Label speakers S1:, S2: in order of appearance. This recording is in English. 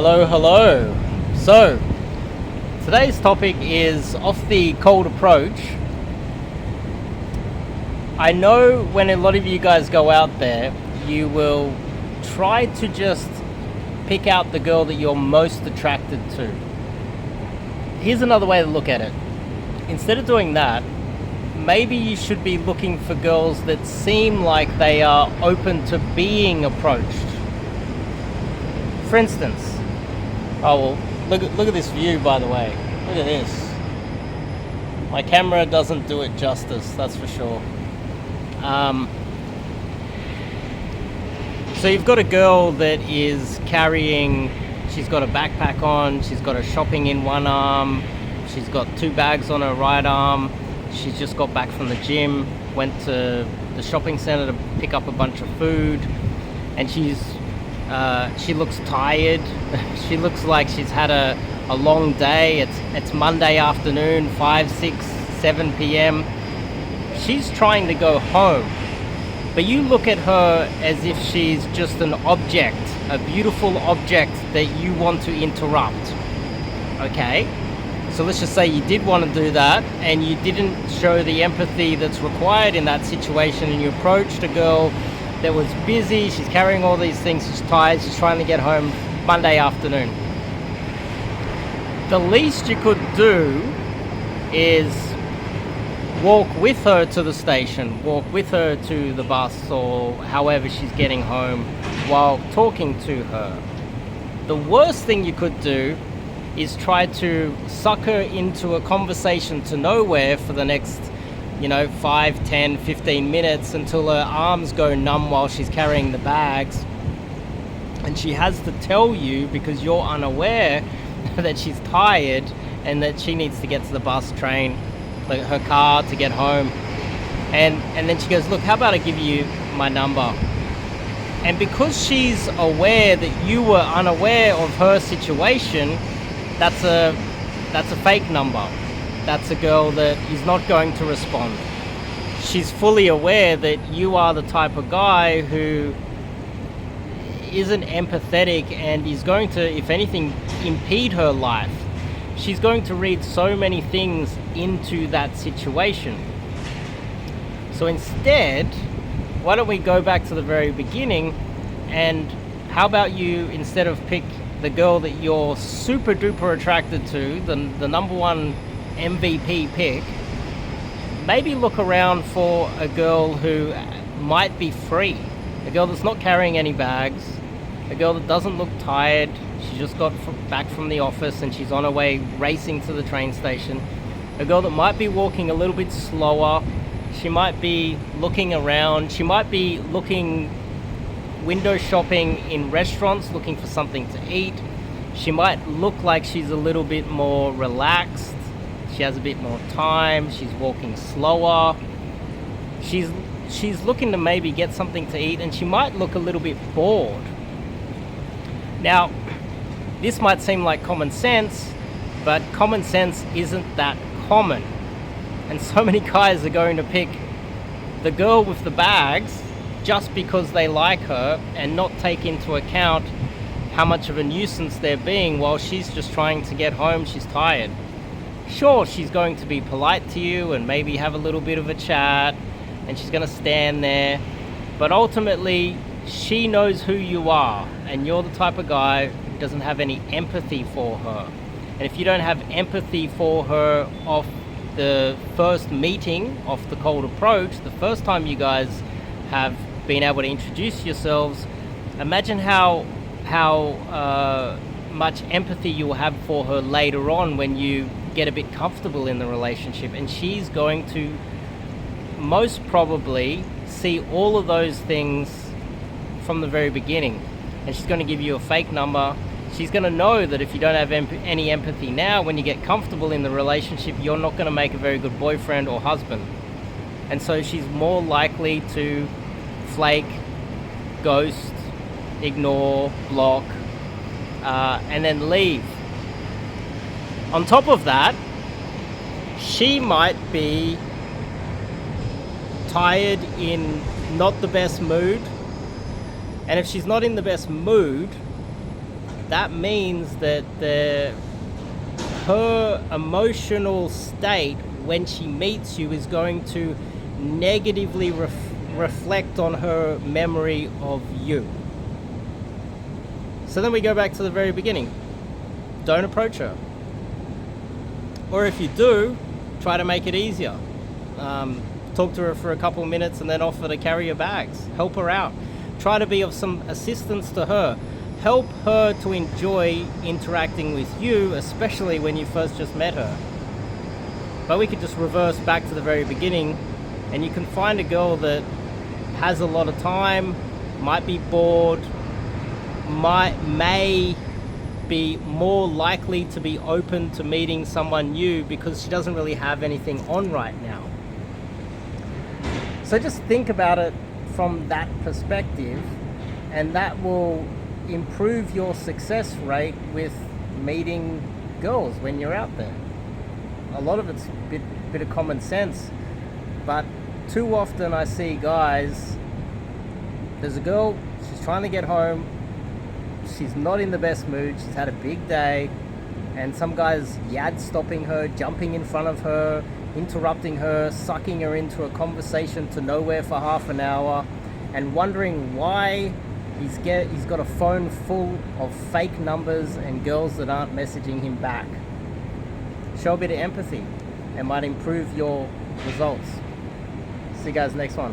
S1: Hello, hello. So, today's topic is off the cold approach. I know when a lot of you guys go out there, you will try to just pick out the girl that you're most attracted to. Here's another way to look at it. Instead of doing that, maybe you should be looking for girls that seem like they are open to being approached. For instance, look at this view, by the way. Look at this. My camera doesn't do it justice, that's for sure. So you've got a girl that is carrying, she's got a backpack on, she's got her shopping in one arm, she's got two bags on her right arm, she's just got back from the gym, went to the shopping center to pick up a bunch of food, and she looks tired. She looks like she's had a long day. It's Monday afternoon, 5, 6, 7 p.m. She's trying to go home. But you look at her as if she's just an object, a beautiful object that you want to interrupt. Okay? So let's just say you did want to do that and you didn't show the empathy that's required in that situation, and you approached a girl that was busy, she's carrying all these things, she's tired, she's trying to get home Monday afternoon. The least you could do is walk with her to the station, walk with her to the bus or however she's getting home while talking to her. The worst thing you could do is try to suck her into a conversation to nowhere for the next 5, 10, 15 minutes until her arms go numb while she's carrying the bags, and she has to tell you, because you're unaware, that she's tired and that she needs to get to the bus, train, her car to get home. And then she goes, look, how about I give you my number? And because she's aware that you were unaware of her situation, that's a fake number. That's a girl that is not going to respond. She's fully aware that you are the type of guy who isn't empathetic and is going to, if anything, impede her life. She's going to read so many things into that situation. So instead, why don't we go back to the very beginning, and how about you, instead of pick the girl that you're super duper attracted to, the number one MVP pick, maybe look around for a girl who might be free, a girl that's not carrying any bags, a girl that doesn't look tired, she just got back from the office and she's on her way racing to the train station, a girl that might be walking a little bit slower, she might be looking around, she might be looking window shopping in restaurants, looking for something to eat, she might look like she's a little bit more relaxed, she has a bit more time, she's walking slower, she's looking to maybe get something to eat, and she might look a little bit bored. Now, this might seem like common sense, but common sense isn't that common. And so many guys are going to pick the girl with the bags just because they like her and not take into account how much of a nuisance they're being while she's just trying to get home, she's tired. Sure, she's going to be polite to you and maybe have a little bit of a chat, and she's going to stand there, but ultimately she knows who you are, and you're the type of guy who doesn't have any empathy for her. And if you don't have empathy for her off the first meeting, off the cold approach, the first time you guys have been able to introduce yourselves, imagine how much empathy you'll have for her later on when you get a bit comfortable in the relationship. And she's going to most probably see all of those things from the very beginning, and she's going to give you a fake number. She's going to know that if you don't have any empathy now, when you get comfortable in the relationship, you're not going to make a very good boyfriend or husband. And so she's more likely to flake, ghost, ignore, block, and then leave. On top of that, she might be tired, in not the best mood, and if she's not in the best mood, that means that her emotional state when she meets you is going to negatively reflect on her memory of you. So then we go back to the very beginning. Don't approach her. Or if you do, try to make it easier. Talk to her for a couple of minutes and then offer to carry your bags. Help her out. Try to be of some assistance to her. Help her to enjoy interacting with you, especially when you first just met her. But we could just reverse back to the very beginning, and you can find a girl that has a lot of time, might be bored, may be more likely to be open to meeting someone new because she doesn't really have anything on right now. So just think about it from that perspective, and that will improve your success rate with meeting girls when you're out there. A lot of it's a bit of common sense, but too often I see guys, there's a girl, she's trying to get home, she's not in the best mood, she's had a big day, and some guy's yad stopping her, jumping in front of her, interrupting her, sucking her into a conversation to nowhere for half an hour, and wondering why he's got a phone full of fake numbers and girls that aren't messaging him back. Show a bit of empathy. It might improve your results. See you guys next one.